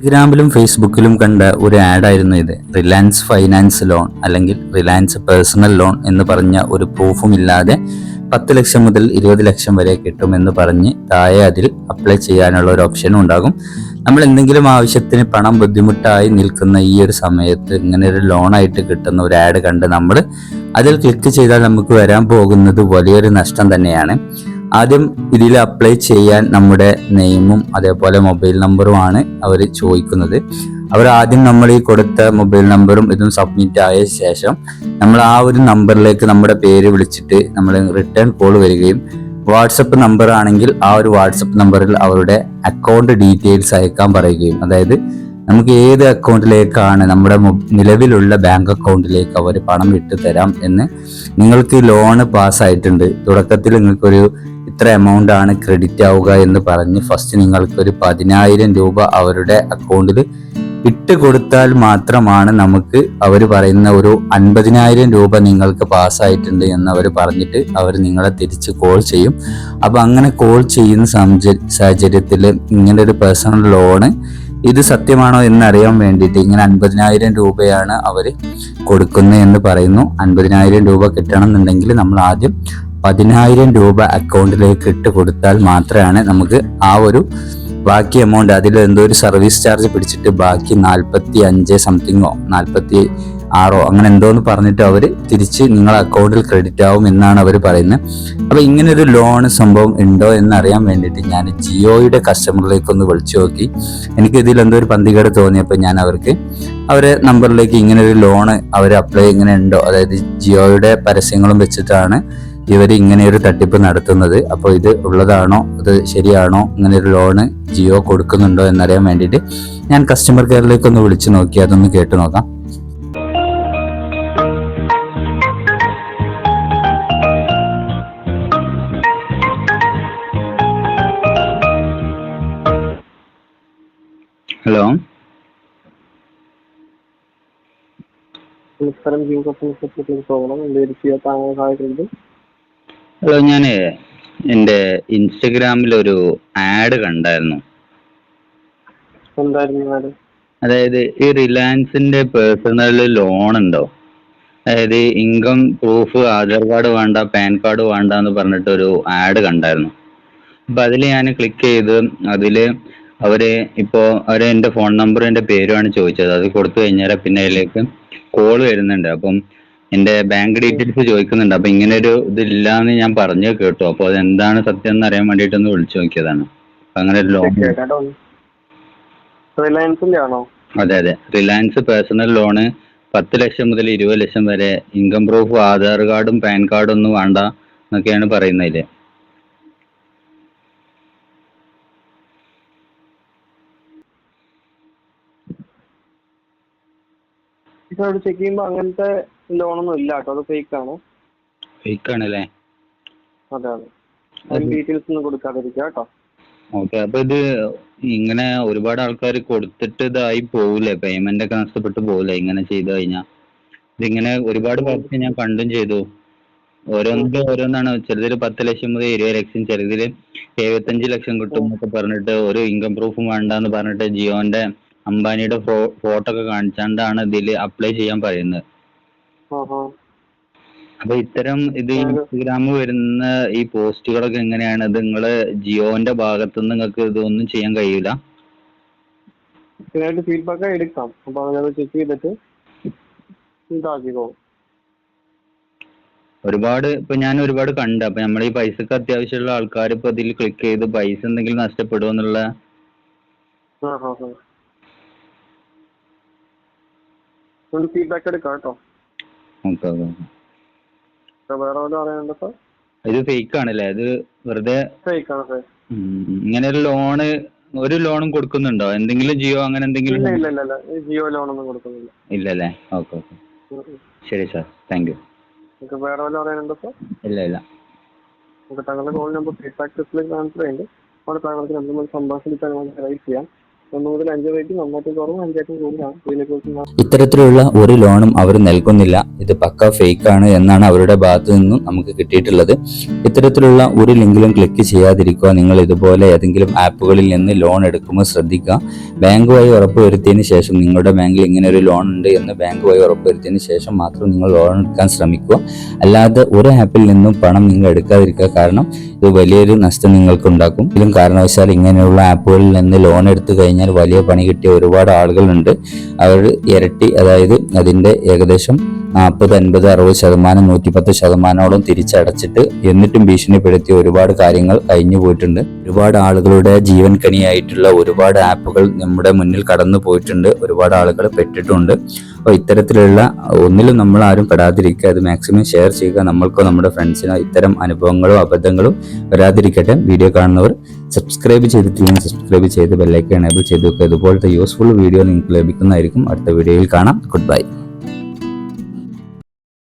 ടെലിഗ്രാമിലും ഫേസ്ബുക്കിലും കണ്ട ഒരു ആഡായിരുന്നു ഇത്. റിലയൻസ് ഫൈനാൻസ് ലോൺ അല്ലെങ്കിൽ റിലയൻസ് പേഴ്സണൽ ലോൺ എന്ന് പറഞ്ഞ ഒരു പ്രൂഫും ഇല്ലാതെ 10 ലക്ഷം മുതൽ 20 ലക്ഷം വരെ കിട്ടുമെന്ന് പറഞ്ഞ് താഴെ അതിൽ അപ്ലൈ ചെയ്യാനുള്ള ഒരു ഓപ്ഷനും ഉണ്ടാകും. നമ്മൾ എന്തെങ്കിലും ആവശ്യത്തിന് പണം ബുദ്ധിമുട്ടായി നിൽക്കുന്ന ഈ ഒരു സമയത്ത് ഇങ്ങനെ ഒരു ലോണായിട്ട് കിട്ടുന്ന ഒരു ആഡ് കണ്ട് നമ്മൾ അതിൽ ക്ലിക്ക് ചെയ്താൽ നമുക്ക് വരാൻ പോകുന്നത് വലിയൊരു നഷ്ടം തന്നെയാണ്. ആദ്യം ഇതിൽ അപ്ലൈ ചെയ്യാൻ നമ്മുടെ നെയിമും അതേപോലെ മൊബൈൽ നമ്പറുമാണ് അവർ ചോദിക്കുന്നത്. അവർ ആദ്യം നമ്മൾ ഈ കൊടുത്ത മൊബൈൽ നമ്പറും ഇതും സബ്മിറ്റ് ആയ ശേഷം നമ്മൾ ആ ഒരു നമ്പറിലേക്ക് നമ്മുടെ പേര് വിളിച്ചിട്ട് നമ്മൾ റിട്ടേൺ കോൾ വരികയും വാട്സപ്പ് നമ്പർ ആണെങ്കിൽ ആ ഒരു വാട്സപ്പ് നമ്പറിൽ അവരുടെ അക്കൗണ്ട് ഡീറ്റെയിൽസ് അയക്കാൻ പറയുകയും, അതായത് നമുക്ക് ഏത് അക്കൗണ്ടിലേക്കാണ് നമ്മുടെ നിലവിലുള്ള ബാങ്ക് അക്കൗണ്ടിലേക്ക് അവർ പണം ഇട്ട് തരാം എന്ന്. നിങ്ങൾക്ക് ലോണ് പാസ്സായിട്ടുണ്ട്, തുടക്കത്തിൽ നിങ്ങൾക്കൊരു ഇത്ര എമൗണ്ട് ആണ് ക്രെഡിറ്റ് ആവുക എന്ന് പറഞ്ഞ് ഫസ്റ്റ് നിങ്ങൾക്കൊരു 10,000 രൂപ അവരുടെ അക്കൗണ്ടിൽ ഇട്ട് കൊടുത്താൽ മാത്രമാണ് നമുക്ക് അവർ പറയുന്ന ഒരു 50,000 രൂപ നിങ്ങൾക്ക് പാസ്സായിട്ടുണ്ട് എന്ന് അവർ പറഞ്ഞിട്ട് അവർ നിങ്ങളെ തിരിച്ച് കോൾ ചെയ്യും. അപ്പോൾ അങ്ങനെ കോൾ ചെയ്യുന്ന സാഹചര്യത്തിൽ ഇങ്ങനെ ഒരു പേഴ്സണൽ ലോണ് ഇത് സത്യമാണോ എന്നറിയാൻ വേണ്ടിയിട്ട് ഇങ്ങനെ 50,000 രൂപയാണ് അവർ കൊടുക്കുന്നത് എന്ന് പറയുന്നു. 50,000 രൂപ കിട്ടണം എന്നുണ്ടെങ്കിൽ നമ്മൾ ആദ്യം 10,000 രൂപ അക്കൗണ്ടിലേക്ക് ഇട്ട് കൊടുത്താൽ മാത്രമാണ് നമുക്ക് ആ ഒരു ബാക്കി എമൗണ്ട്, അതിൽ എന്തോ ഒരു സർവീസ് ചാർജ് പിടിച്ചിട്ട് ബാക്കി 45 സംതിങ്ങോ 46 അങ്ങനെ എന്തോന്ന് പറഞ്ഞിട്ട് അവർ തിരിച്ച് നിങ്ങളെ അക്കൗണ്ടിൽ ക്രെഡിറ്റ് ആവും എന്നാണ് അവർ പറയുന്നത്. അപ്പോൾ ഇങ്ങനൊരു ലോൺ സംഭവം ഉണ്ടോ എന്നറിയാൻ വേണ്ടിയിട്ട് ഞാൻ ജിയോയുടെ കസ്റ്റമറിലേക്ക് ഒന്ന് വിളിച്ചു നോക്കി. എനിക്ക് ഇതിൽ എന്തോ ഒരു പന്തികേട് തോന്നിയപ്പോൾ ഞാൻ അവരെ നമ്പറിലേക്ക് ഇങ്ങനൊരു ലോണ് അവർ അപ്ലൈ ഇങ്ങനെ ഉണ്ടോ, അതായത് ജിയോയുടെ പരസ്യങ്ങളും വെച്ചിട്ടാണ് ഇവർ ഇങ്ങനെ ഒരു തട്ടിപ്പ് നടത്തുന്നത്, അപ്പോൾ ഇത് ഉള്ളതാണോ, ഇത് ശരിയാണോ, ഇങ്ങനെ ഒരു ലോണ് ജിയോ കൊടുക്കുന്നുണ്ടോ എന്നറിയാൻ വേണ്ടിയിട്ട് ഞാൻ കസ്റ്റമർ കെയറിലേക്ക് ഒന്ന് വിളിച്ചു നോക്കി. അതൊന്ന് കേട്ടു നോക്കാം. ഹലോ, ഹലോ, ഞാൻ എൻ്റെ ഇൻസ്റ്റഗ്രാമിൽ ഒരു ആഡ് കണ്ടായിരുന്നു. അതായത് ഈ റിലയൻസിന്റെ പേഴ്സണൽ ലോൺ ഉണ്ടോ, അതായത് ഇൻകം പ്രൂഫ് ആധാർ കാർഡ് വേണ്ട, പാൻ കാർഡ് വേണ്ട എന്ന് പറഞ്ഞിട്ടൊരു ആഡ് കണ്ടായിരുന്നു. അപ്പൊ അതിൽ ഞാൻ ക്ലിക്ക് ചെയ്ത് അതില് അവര് എൻ്റെ ഫോൺ നമ്പറും എൻ്റെ പേരുമാണ് ചോദിച്ചത്. അത് കൊടുത്തു കഴിഞ്ഞാൽ പിന്നെ അതിലേക്ക് കോൾ വരുന്നുണ്ട്. അപ്പം എൻ്റെ ബാങ്ക് ഡീറ്റെയിൽസ് ചോദിക്കുന്നുണ്ട്. അപ്പൊ ഇങ്ങനെ ഒരു ഇതില്ലാന്ന് ഞാൻ പറഞ്ഞു കേട്ടു. അപ്പൊ അതെന്താണ് സത്യം എന്ന് അറിയാൻ വേണ്ടിയിട്ടൊന്ന് വിളിച്ചു നോക്കിയതാണ്. അങ്ങനെ ഒരു ലോൺ. അതെ അതെ, റിലയൻസ് പേഴ്സണൽ ലോണ് 10 ലക്ഷം മുതൽ 20 ലക്ഷം വരെ, ഇൻകം പ്രൂഫ് ആധാർ കാർഡും പാൻ കാർഡും ഒന്നും വേണ്ട എന്നൊക്കെയാണ് പറയുന്നതില്. ചെക്ക് ചെയ്യുമ്പോ അങ്ങനത്തെ ലോണൊന്നും ഇല്ല കേട്ടോ, അത് ഫേക്ക് ആണ്. ഫേക്ക് ആണല്ലേ? അതെ അതെ, ഡീറ്റെയിൽസ് ഒന്നും കൊടുക്കാതിരിക്കുക കേട്ടോ. ഓക്കെ, അപ്പൊ ഇത് ഇങ്ങനെ ഒരുപാട് ആൾക്കാർ കൊടുത്തിട്ട് ഇതായി പോവില്ലേ, പേയ്മെന്റ് ഒക്കെ നഷ്ടപ്പെട്ടു പോവില്ലേ ഇങ്ങനെ ചെയ്തു കഴിഞ്ഞാൽ? ഇതിങ്ങനെ ഒരുപാട് പ്രാവശ്യം ഞാൻ കണ്ടും ചെയ്തു. ഓരോന്നാണ്, ചിലതിൽ 10 ലക്ഷം മുതൽ 20 ലക്ഷം, ചിലതിൽ 75 ലക്ഷം കിട്ടും എന്നൊക്കെ പറഞ്ഞിട്ട് ഒരു ഇൻകം പ്രൂഫും വേണ്ടെന്ന് പറഞ്ഞിട്ട് ജിയോന്റെ അംബാനിയുടെ ഫോട്ടോ ഒക്കെ കാണിച്ചാണ്ടാണ് ഇതിൽ അപ്ലൈ ചെയ്യാൻ പറയുന്നത്. അപ്പൊ ഇത്തരം ഇത് ഇൻസ്റ്റഗ്രാമിൽ വരുന്ന ഈ പോസ്റ്റുകളൊക്കെ എങ്ങനെയാണ്? ഇത് നിങ്ങള് ജിയോന്റെ ഭാഗത്തുനിന്ന് നിങ്ങൾക്ക് ഇതൊന്നും ചെയ്യാൻ കഴിയൂല? ഫീഡ്ബാക്ക് എടുക്കാം, അപ്പൊ അങ്ങനെ ചെക്ക് ചെയ്തിട്ട് ഇതാക്കിക്കോ. ഞാൻ ഒരുപാട് കണ്ടു. അപ്പൊ നമ്മൾ ഈ പൈസക്ക് അത്യാവശ്യമുള്ള ആൾക്കാർ ഇപ്പൊ ഇതിൽ ക്ലിക്ക് ചെയ്ത് പൈസ എന്തെങ്കിലും നഷ്ടപ്പെടുമോ എന്നുള്ള. ഫീഡ്ബാക്ക് എടുക്കാം കേട്ടോ. ഇത് ഫേക്ക് ആണല്ലേ? ഇത് വെറുതെ ഇങ്ങനെ ഒരു ലോണും കൊടുക്കുന്നുണ്ടോ എന്തെങ്കിലും ജിയോ അങ്ങനെ എന്തെങ്കിലും? ജിയോ ലോണൊന്നും കൊടുക്കുന്നില്ല. ഇല്ലല്ലേ? ഓക്കെ ഓക്കെ, ശരി സാർ, താങ്ക് യു. വേറെ വല്ല പറയാനുണ്ടോ സാർ? ഇല്ല. താങ്കളുടെ കോൾ നമ്പർ ഫീഡ്ബാക്ക് ലിസ്റ്റിലേക്ക് ട്രാൻസ്ഫർ ചെയ്യുന്നുണ്ട്. അവിടെ താങ്കൾക്ക് നമ്മൾ സംഭാഷണിച്ചാൽ നമുക്ക് റൈറ്റ് ചെയ്യാം. 1 മുതൽ 5 റേറ്റ് നന്നായിട്ട് കുറവും 5 കൂടുതലാണ്. ഇതിനെക്കുറിച്ച് ഇത്തരത്തിലുള്ള ഒരു ലോണും അവർ നൽകുന്നില്ല. ഇത് പക്ക ഫേക്ക് ആണ് എന്നാണ് അവരുടെ ഭാഗത്തു നിന്നും നമുക്ക് കിട്ടിയിട്ടുള്ളത്. ഇത്തരത്തിലുള്ള ഒരു ലിങ്കിലും ക്ലിക്ക് ചെയ്യാതിരിക്കുക. നിങ്ങൾ ഇതുപോലെ ഏതെങ്കിലും ആപ്പുകളിൽ നിന്ന് ലോൺ എടുക്കുമ്പോൾ ശ്രദ്ധിക്കുക. ബാങ്ക് വഴി ഉറപ്പുവരുത്തിയതിന് ശേഷം, നിങ്ങളുടെ ബാങ്കിൽ ഇങ്ങനെ ഒരു ലോൺ ഉണ്ട് എന്ന് ബാങ്ക് വഴി ഉറപ്പുവരുത്തിയതിന് ശേഷം മാത്രം നിങ്ങൾ ലോൺ എടുക്കാൻ ശ്രമിക്കുക. അല്ലാതെ ഒരു ആപ്പിൽ നിന്നും പണം നിങ്ങൾ എടുക്കാതിരിക്കുക. കാരണം ഇത് വലിയൊരു നഷ്ടം നിങ്ങൾക്ക് ഉണ്ടാക്കും. ഇതിലും കാരണവശാൽ ഇങ്ങനെയുള്ള ആപ്പുകളിൽ നിന്ന് ലോൺ എടുത്തു കഴിഞ്ഞാൽ വലിയ പണി കിട്ടിയ ഒരുപാട് ആളുകളുണ്ട്. അവർ ഇരട്ടി, അതായത് അതിന്റെ ഏകദേശം 40, 50, 60%, 110% തിരിച്ചടച്ചിട്ട് എന്നിട്ടും ഭീഷണിപ്പെടുത്തിയ ഒരുപാട് കാര്യങ്ങൾ കഴിഞ്ഞു പോയിട്ടുണ്ട്. ഒരുപാട് ആളുകളുടെ ജീവൻ കനിയായിട്ടുള്ള ഒരുപാട് ആപ്പുകൾ നമ്മുടെ മുന്നിൽ കടന്നു പോയിട്ടുണ്ട്. ഒരുപാട് ആളുകൾ പെട്ടിട്ടുണ്ട്. അപ്പോൾ ഇത്തരത്തിലുള്ള ഒന്നിലും നമ്മൾ ആരും പെടാതിരിക്കുക. അത് മാക്സിമം ഷെയർ ചെയ്യുക. നമ്മൾക്കോ നമ്മുടെ ഫ്രണ്ട്സിനോ ഇത്തരം അനുഭവങ്ങളും അബദ്ധങ്ങളും വരാതിരിക്കട്ടെ. വീഡിയോ കാണുന്നവർ സബ്സ്ക്രൈബ് ചെയ്തിട്ടില്ലെങ്കിൽ സബ്സ്ക്രൈബ് ചെയ്ത് ബെല്ലൈക്കൺ എനേബിൾ ചെയ്ത് വെക്കുക. ഇതുപോലത്തെ യൂസ്ഫുൾ വീഡിയോ നിങ്ങൾക്ക് ലഭിക്കുന്നതായിരിക്കും. അടുത്ത വീഡിയോയിൽ കാണാം. Good bye.